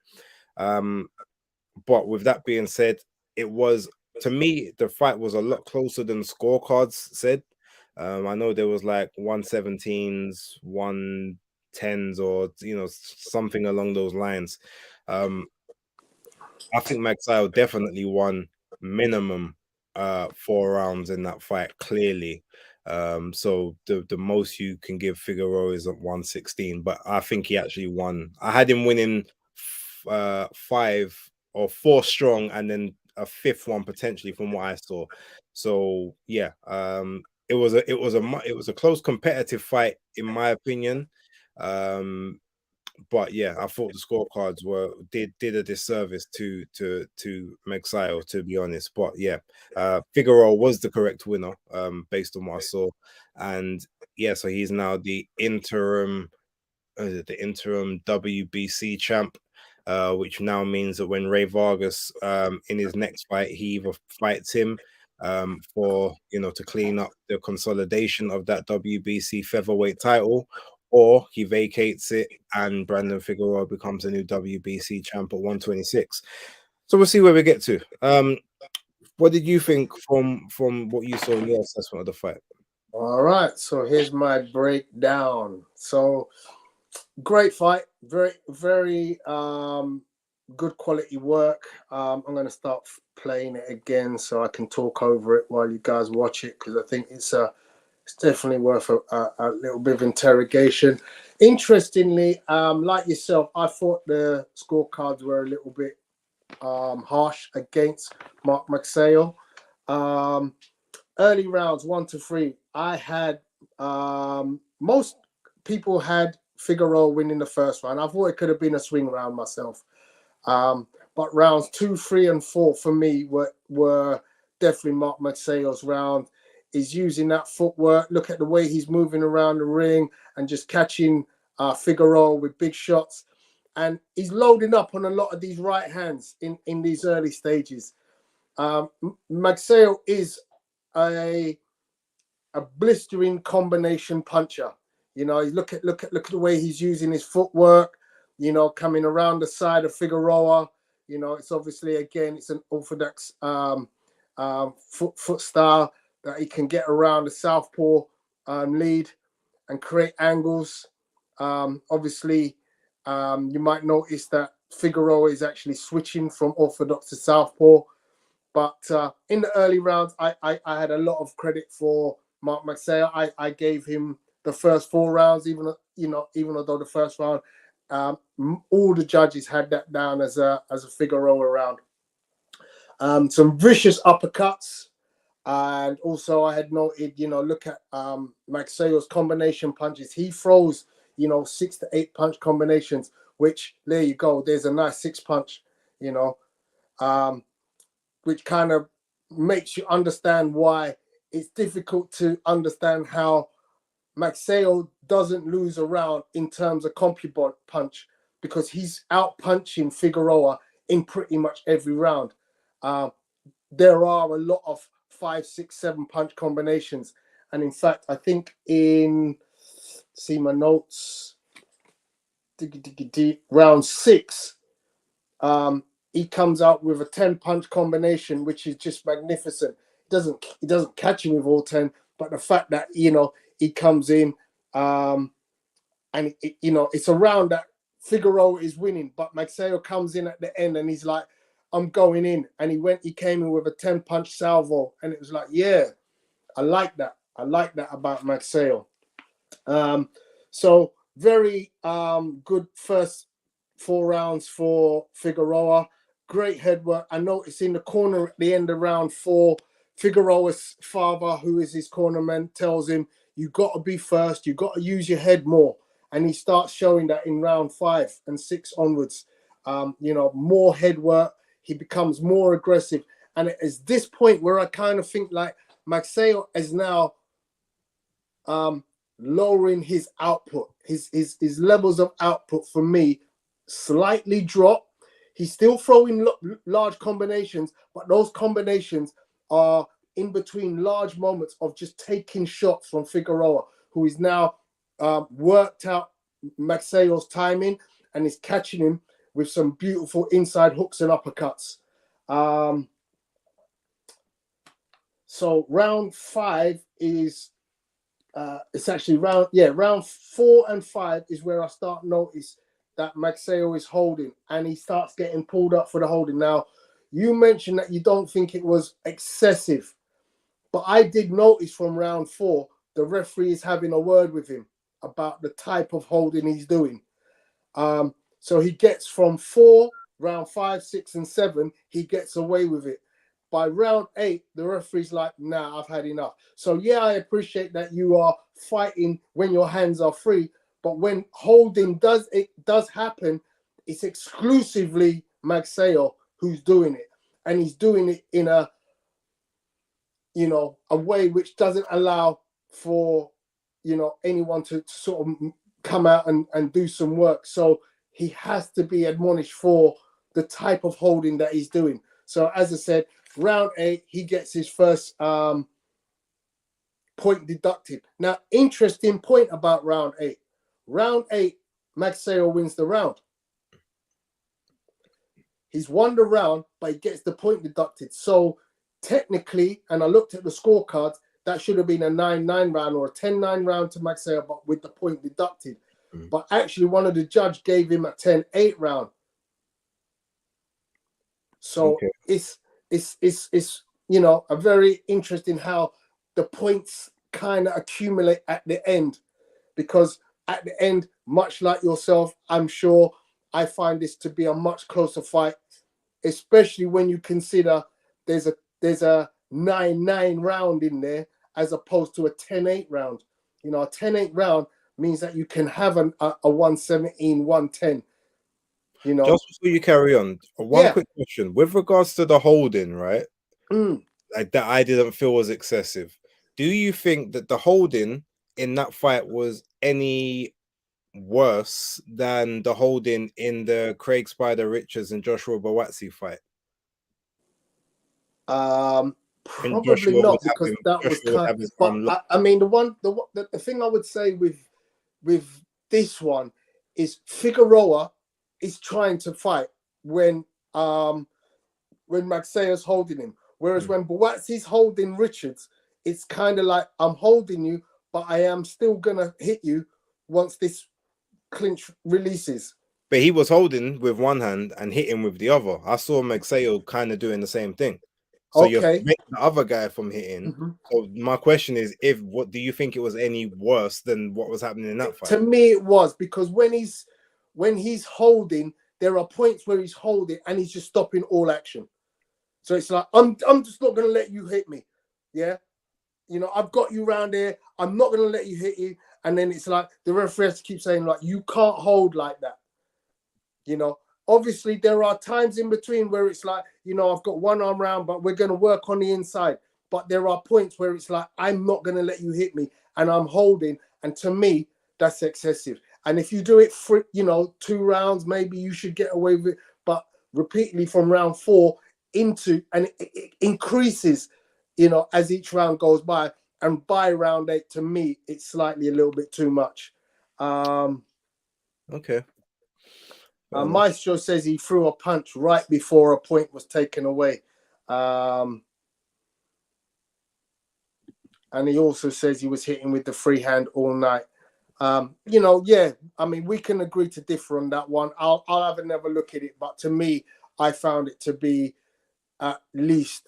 But with that being said, it was, to me, the fight was a lot closer than scorecards said. I know there was like 117s, 110s, or something along those lines. I think Magsayo definitely won minimum 4 rounds in that fight, clearly. So the most you can give Figueroa is at 116, but I think he actually won. I had him winning 5 or 4 strong, and then a 5th one potentially from what I saw. So yeah, it was a close competitive fight in my opinion. But yeah, I thought the scorecards did a disservice to Magsayo, to be honest. But yeah, Figueroa was the correct winner, based on what I saw, and yeah, so he's now the interim WBC champ, which now means that when Ray Vargas, in his next fight, he either fights him, for to clean up the consolidation of that WBC featherweight title, or he vacates it and Brandon Figueroa becomes a new WBC champ at 126. So we'll see where we get to. What did you think from what you saw in your assessment of the fight? All right, so here's my breakdown. So great fight, very, very good quality work. I'm going to start playing it again so I can talk over it while you guys watch it, because I think it's definitely worth a little bit of interrogation. Interestingly, like yourself, I thought the scorecards were a little bit harsh against Mark Magsayo. Early rounds 1 to 3, I had most people had Figueroa winning the first round. I thought it could have been a swing round myself. But rounds 2, 3, and 4 for me were definitely Mark Magsayo's round. He's using that footwork. Look at the way he's moving around the ring and just catching Figueroa with big shots. And he's loading up on a lot of these right hands in these early stages. Magsayo is a blistering combination puncher. Look at the way he's using his footwork, coming around the side of Figueroa. It's obviously, again, it's an orthodox foot style that he can get around the southpaw lead and create angles. Obviously, you might notice that Figueroa is actually switching from orthodox to southpaw. But in the early rounds, I had a lot of credit for Mark Magsayo. I gave him the first 4 rounds, even although the first round, all the judges had that down as a Figueroa round. Some vicious uppercuts, and also I had noted, look at Magsayo's combination punches. He throws, 6 to 8 punch combinations, which there you go. There's a nice 6 punch, which kind of makes you understand why it's difficult to understand how Magsayo doesn't lose a round in terms of punch, because he's out punching Figueroa in pretty much every round. There are a lot of 5, 6, 7 punch combinations. And in fact, I think see my notes, round 6, he comes out with a 10 punch combination, which is just magnificent. He doesn't catch him with all 10, but the fact that he comes in, and it's a round that Figueroa is winning, but Magsayo comes in at the end and he's like, I'm going in, and he came in with a 10 punch salvo, and it was like, yeah, I like that about Magsayo. So very good first 4 rounds for Figueroa. Great head work. I noticed in the corner at the end of round 4, Figueroa's father, who is his cornerman, tells him, you got to be first. You got to use your head more. And he starts showing that in round 5 and 6 onwards. More head work. He becomes more aggressive. And it is this point where I kind of think like Magsayo is now lowering his output. His levels of output, for me, slightly drop. He's still throwing large combinations, but those combinations are in between large moments of just taking shots from Figueroa, who is now worked out Magsayo's timing and is catching him with some beautiful inside hooks and uppercuts. So round 5 is it's actually round 4 and 5 is where I start notice that Magsayo is holding, and he starts getting pulled up for the holding. Now, you mentioned that you don't think it was excessive, but I did notice from round 4 the referee is having a word with him about the type of holding he's doing. So he gets from 4, round 5, 6, and 7, he gets away with it. By round 8, the referee's like, nah, I've had enough. So yeah, I appreciate that you are fighting when your hands are free, but when holding does happen, it's exclusively Magsayo who's doing it. And he's doing it in a way which doesn't allow for, anyone to sort of come out and do some work. So he has to be admonished for the type of holding that he's doing. So as I said, round 8, he gets his first point deducted. Now, interesting point about round 8. Round 8, Magsayo wins the round. He's won the round, but he gets the point deducted. So technically, and I looked at the scorecards, that should have been a 9-9 round or a 10-9 round to Magsayo, but with the point deducted. But actually, one of the judge gave him a 10-8 round. So it's a very interesting how the points kind of accumulate at the end, because at the end, much like yourself, I'm sure I find this to be a much closer fight, especially when you consider there's a 9-9 round in there as opposed to a 10-8 round. A 10-8 round means that you can have a 117, 110. Just before you carry on, one quick question with regards to the holding, right? Like that, I didn't feel was excessive. Do you think that the holding in that fight was any worse than the holding in the Craig Spider Richards and Joshua Buatsi fight? Probably not, because that was kind of, but I mean, the thing I would say with this one is Figueroa is trying to fight when Magsayo's holding him, whereas when Buatsi's holding Richards, it's kind of like, I'm holding you, but I am still gonna hit you once this clinch releases. But he was holding with one hand and hitting with the other. I saw Magsayo kind of doing the same thing. So you're preventing the other guy from hitting. So my question is, what do you think it was any worse than what was happening in that fight? To me, it was, because when he's holding, there are points where he's holding and he's just stopping all action. So it's like, I'm just not gonna let you hit me. Yeah. I've got you round here. I'm not gonna let you hit you. And then it's like the referee has to keep saying, like, you can't hold like that. Obviously there are times in between where it's like, I've got one arm round, but we're going to work on the inside. But there are points where it's like, I'm not going to let you hit me, and I'm holding. And to me, that's excessive. And if you do it for, 2 rounds, maybe you should get away with it. But repeatedly from round 4 and it increases, as each round goes by. And by round 8, to me, it's slightly a little bit too much. Okay. Maestro says he threw a punch right before a point was taken away. And he also says he was hitting with the free hand all night. I mean, we can agree to differ on that one. I'll have another look at it. But to me, I found it to be at least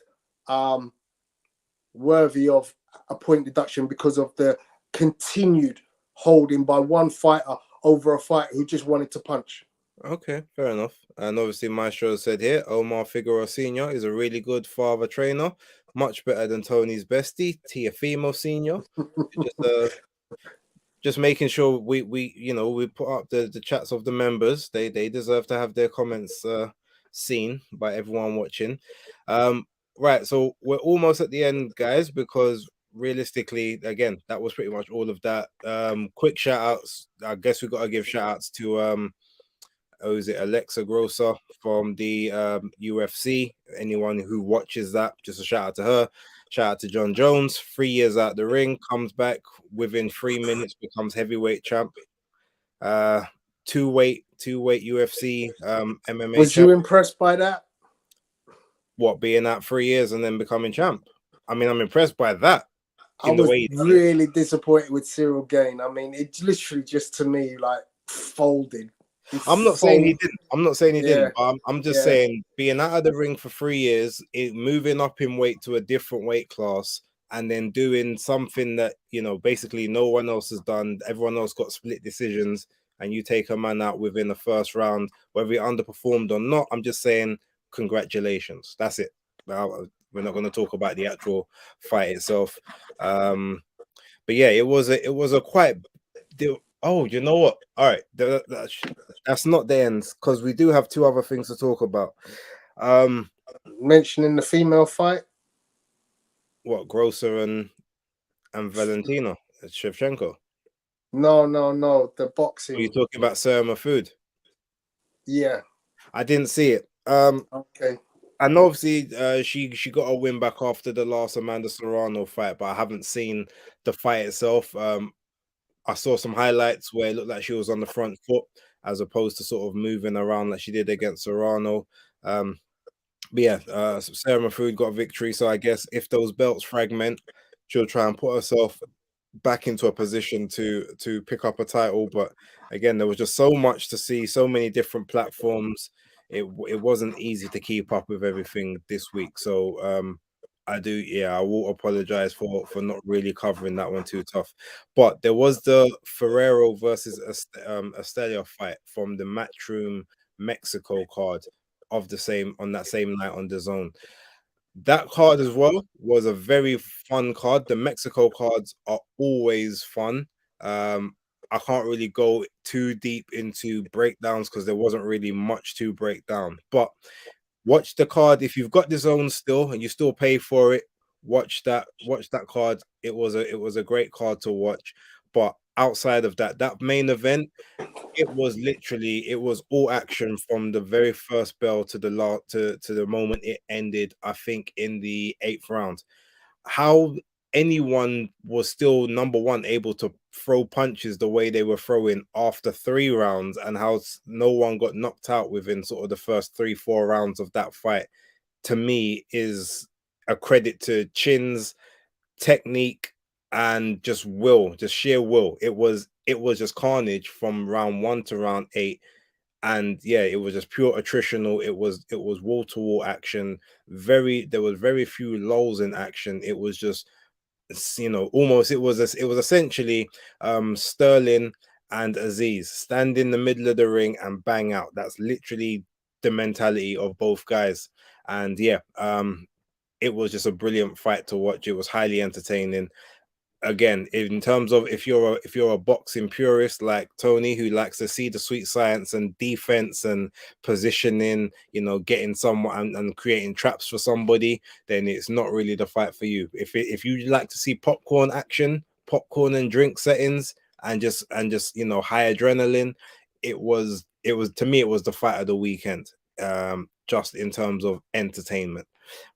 worthy of a point deduction because of the continued holding by one fighter over a fighter who just wanted to punch. Okay, fair enough. And obviously, Maestro said here, Omar Figueroa Sr. is a really good father trainer, much better than Tony's bestie, Tiafimo Sr. Just making sure we put up the chats of the members. They deserve to have their comments seen by everyone watching. Right, so we're almost at the end, guys, because realistically, again, that was pretty much all of that. Quick shout outs. I guess we got to give shout outs to is it Alexa Grosser from the UFC? Anyone who watches that, just a shout out to her. Shout out to John Jones, 3 years out the ring, comes back within 3 minutes, becomes heavyweight champ. Two-weight UFC MMA. Was you impressed by that? What, being out 3 years and then becoming champ? I mean, I'm impressed by that. I was really disappointed with Cyril Gain. I mean, it literally just to me like folded. I'm not saying he didn't. I'm not saying he didn't. But I'm just saying being out of the ring for 3 years, moving up in weight to a different weight class, and then doing something that, you know, basically no one else has done. Everyone else got split decisions, and you take a man out within the first round, whether he underperformed or not. I'm just saying congratulations. That's it. We're not going to talk about the actual fight itself. But yeah, it was a quite. Oh, you know what? All right, that's not the end, because we do have 2 other things to talk about. Mentioning the female fight. What, Grosser and Valentina Shevchenko? No. The boxing. Are you talking about Sarah Mahfoud? Yeah. I didn't see it. Okay. And obviously, she got a win back after the last Amanda Serrano fight, but I haven't seen the fight itself. I saw some highlights where it looked like she was on the front foot as opposed to sort of moving around like she did against Serrano. But yeah, Sarah Mahfoud got a victory. So I guess if those belts fragment, she'll try and put herself back into a position to pick up a title. But again, there was just so much to see, so many different platforms. It wasn't easy to keep up with everything this week. So I will apologize for not really covering that one too tough. But there was the Ferrero versus Estrella fight from the Matchroom Mexico card on that same night on DAZN. That card as well was a very fun card. The Mexico cards are always fun. I can't really go too deep into breakdowns because there wasn't really much to break down. But watch the card if you've got DAZN still and you still pay for it. Watch that card. It was a great card to watch. But outside of that main event, it was all action from the very first bell to the moment it ended. I think in the 8th round. How anyone was still number one able to throw punches the way they were throwing after 3 rounds, and how no one got knocked out within sort of the first 3-4 rounds of that fight, to me is a credit to Chin's technique and just sheer will. It was just carnage from round 1 to round 8. And yeah, it was just pure attritional. It was wall to wall action. There was very few lulls in action. It was just, you know, almost it was essentially Sterling and Aziz stand in the middle of the ring and bang out. That's literally the mentality of both guys. And yeah, it was just a brilliant fight to watch. It was highly entertaining. Again, in terms of if you're a boxing purist like Tony, who likes to see the sweet science and defense and positioning, you know, getting someone and creating traps for somebody, then it's not really the fight for you. If you like to see popcorn action, popcorn and drink settings, and just you know, high adrenaline, it was to me, it was the fight of the weekend, just in terms of entertainment.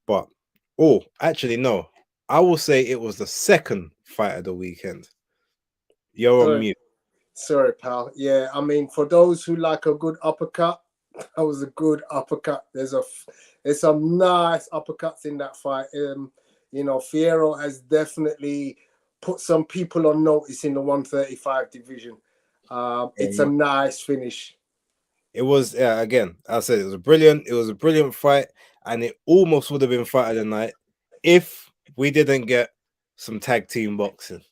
But actually no, I will say it was the second fight of the weekend. You're on mute. Sorry, pal. Yeah, I mean, for those who like a good uppercut, that was a good uppercut. There's some nice uppercuts in that fight. You know, Figueroa has definitely put some people on notice in the 135 division. It's a nice finish. It was, again, I said it was a brilliant fight, and it almost would have been fight of the night if we didn't get some tag team boxing.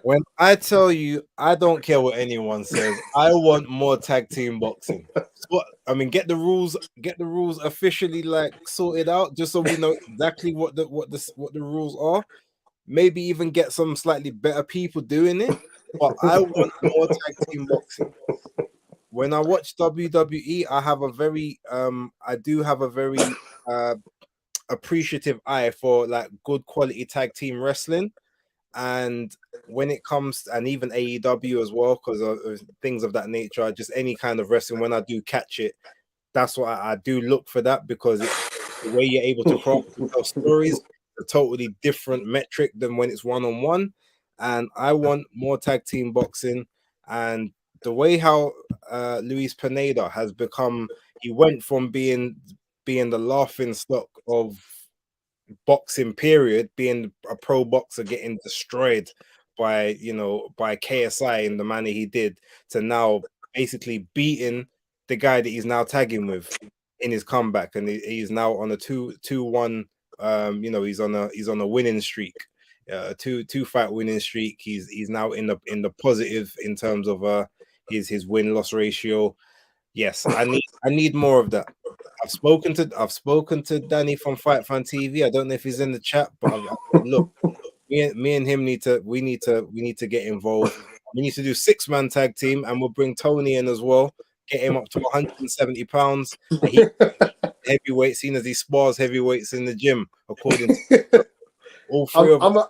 When I tell you, I don't care what anyone says, I want more tag team boxing. So, I mean, get the rules officially like sorted out, just so we know exactly what the rules are. Maybe even get some slightly better people doing it. But I want more tag team boxing. When I watch WWE, I do have a very appreciative eye for like good quality tag team wrestling. And when it comes, and even AEW as well, because of things of that nature, just any kind of wrestling, when I do catch it, that's what I do look for, that, because the way you're able to craft and tell stories, a totally different metric than when it's one-on-one. And I want more tag team boxing. And the way how Luis Pineda has become, he went from being the laughing stock of boxing period, being a pro boxer, getting destroyed by by KSI in the manner he did, to now basically beating the guy that he's now tagging with in his comeback, and he's now on a 2-1. He's on a winning streak, two fight winning streak. He's now in the positive in terms of his win-loss ratio. Yes, I need more of that. I've spoken to Danny from Fight Fan TV. I don't know if he's in the chat, but I said, look, me and him need to get involved. We need to do 6-man tag team, and we'll bring Tony in as well. Get him up to 170 pounds, and he heavyweight, seen as he spars heavyweights in the gym, according to all three of us.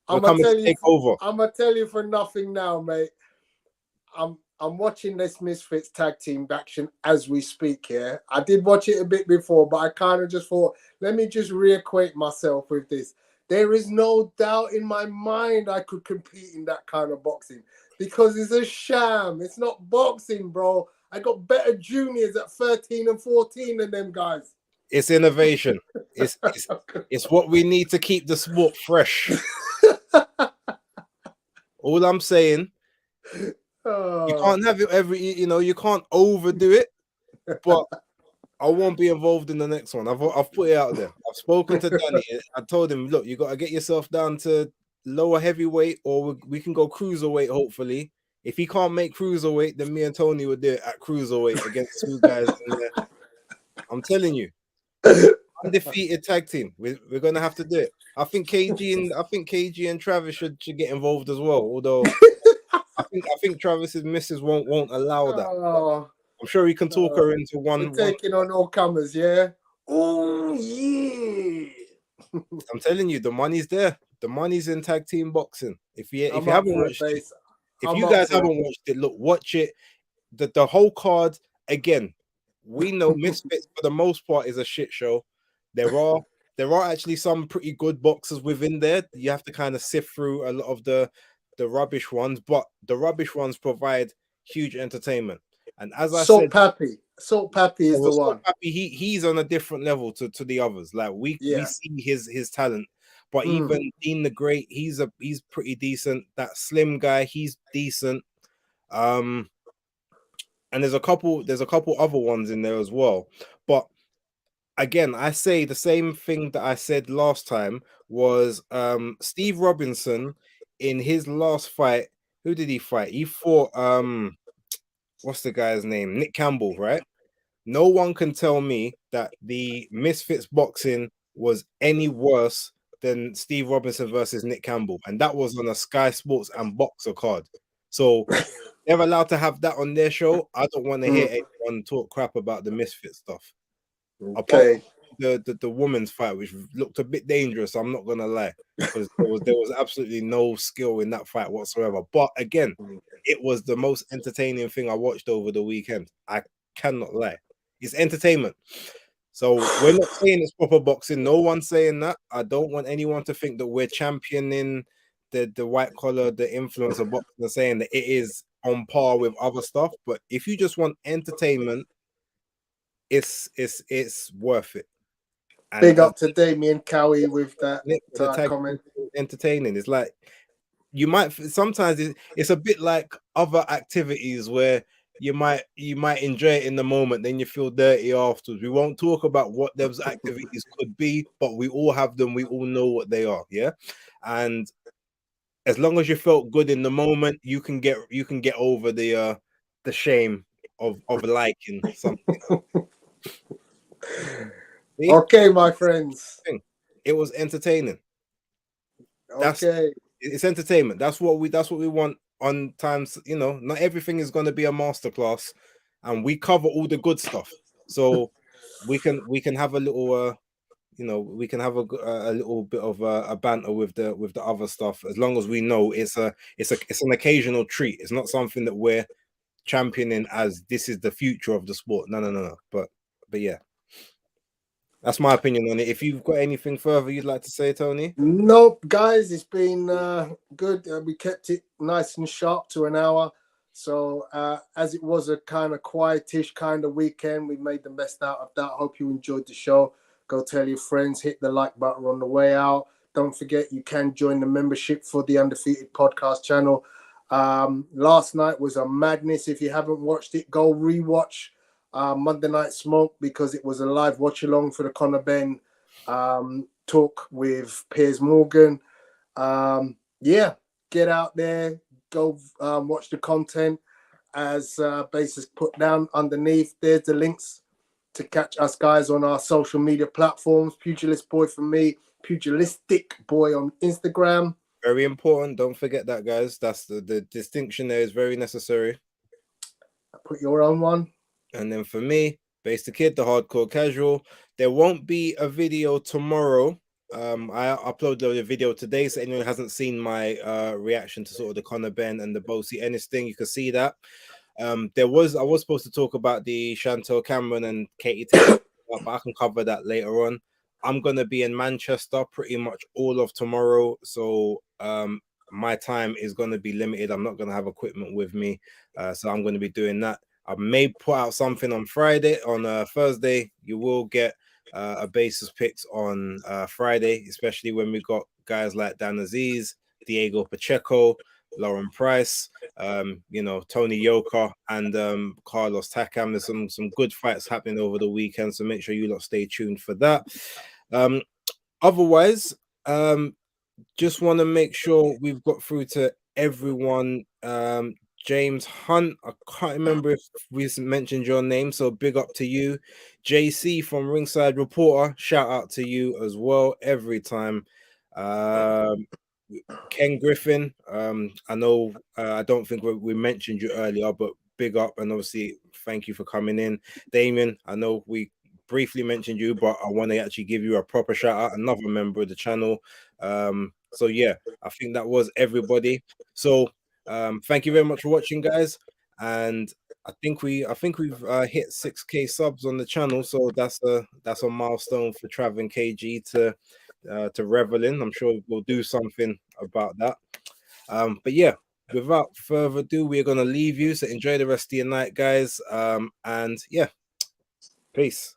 I'm gonna tell you for nothing now, mate. I'm watching this Misfits tag team action as we speak here. I did watch it a bit before, but I kind of just thought, let me just reacquaint myself with this. There is no doubt in my mind I could compete in that kind of boxing, because it's a sham. It's not boxing, bro. I got better juniors at 13 and 14 than them guys. It's innovation. It's what we need to keep the sport fresh. All I'm saying, you can't have it you can't overdo it, but I won't be involved in the next one. I've put it out there. I've spoken to Danny. I told him, look, you got to get yourself down to lower heavyweight, or we can go cruiserweight, hopefully. If he can't make cruiserweight, then me and Tony would do it at cruiserweight against two guys in there. I'm telling you, undefeated tag team. We're gonna have to do it. I think KG and Travis should get involved as well. Although I think Travis's missus won't allow that. Oh, I'm sure he can talk her into one. We're taking on all comers, yeah. Oh yeah. I'm telling you, the money's there. The money's in tag team boxing. If you haven't watched it, if you guys haven't watched it, look, watch it. The whole card, again, we know Misfits for the most part is a shit show. There are actually some pretty good boxers within there. You have to kind of sift through a lot of the rubbish ones, but the rubbish ones provide huge entertainment. And as I said, Salt Pappy is the one. Pappy, he's on a different level to the others. Like we see his talent, but even Dean the Great, he's pretty decent. That Slim guy, he's decent. And there's a couple other ones in there as well. But again, I say the same thing that I said last time was Steve Robinson in his last fight. Who did he fight? He fought what's the guy's name? Nick Campbell, right? No one can tell me that the Misfits boxing was any worse than Steve Robinson versus Nick Campbell, and that was on a Sky Sports and Boxer card. So they're allowed to have that on their show. I don't want to hear anyone talk crap about the Misfit stuff. Okay. The women's fight, which looked a bit dangerous, I'm not gonna lie, because there was absolutely no skill in that fight whatsoever. But again, it was the most entertaining thing I watched over the weekend. I cannot lie. It's entertainment. So we're not saying it's proper boxing. No one's saying that. I don't want anyone to think that we're championing the white collar, the influencer boxing, and saying that it is on par with other stuff. But if you just want entertainment, it's worth it. And big up to Damien Cowie with that comment. Entertaining. It's like you might sometimes it's a bit like other activities where you might enjoy it in the moment, then you feel dirty afterwards. We won't talk about what those activities could be, but we all have them. We all know what they are, yeah. And as long as you felt good in the moment, you can get over the shame of liking something. Okay, my friends. It was entertaining. Okay. It's entertainment. That's what we want on times. Not everything is going to be a masterclass, and we cover all the good stuff. So we can have a little we can have a little bit of a banter with the other stuff, as long as we know it's an occasional treat. It's not something that we're championing as this is the future of the sport. No. But yeah. That's my opinion on it. If you've got anything further you'd like to say, Tony? Nope, guys. It's been good. We kept it nice and sharp to an hour. So as it was a kind of quietish kind of weekend, we made the best out of that. Hope you enjoyed the show. Go tell your friends, hit the like button on the way out. Don't forget, you can join the membership for the Undefeated podcast channel. Last night was a madness. If you haven't watched it, go rewatch Monday Night Smoke, because it was a live watch along for the Conor Ben talk with Piers Morgan. Yeah, get out there, go watch the content as Base has put down underneath. There's the links to catch us guys on our social media platforms. Pugilistboy for me, Pugilistboy on Instagram. Very important. Don't forget that, guys. That's the distinction there is very necessary. Put your own one. And then for me, BaseDaKID, the hardcore casual. There won't be a video tomorrow. I uploaded a video today, so anyone who hasn't seen my reaction to sort of the Conor Ben and the Bosie Ennis thing, you can see that. I was supposed to talk about the Chantel Cameron and Katie Taylor, but I can cover that later on. I'm gonna be in Manchester pretty much all of tomorrow, so my time is gonna be limited. I'm not gonna have equipment with me, so I'm gonna be doing that. I may put out something on Friday. On Thursday, you will get a basis picks on Friday, especially when we got guys like Dan Aziz, Diego Pacheco, Lauren Price, Tony Yoka, and Carlos Takam. There's some good fights happening over the weekend, so make sure you lot stay tuned for that. Otherwise, just want to make sure we've got through to everyone. James Hunt, I can't remember if we mentioned your name, so big up to you. JC from Ringside Reporter, shout out to you as well every time. Ken Griffin, I know I don't think we mentioned you earlier, but big up, and obviously thank you for coming in. Damien, I know we briefly mentioned you, but I want to actually give you a proper shout out, another member of the channel. So yeah, I think that was everybody. So thank you very much for watching, guys, and I think we've hit 6K subs on the channel, so that's a milestone for Trav and KG to revel in. I'm sure we'll do something about that. But yeah, without further ado, we're gonna leave you. So enjoy the rest of your night, guys. And yeah, peace.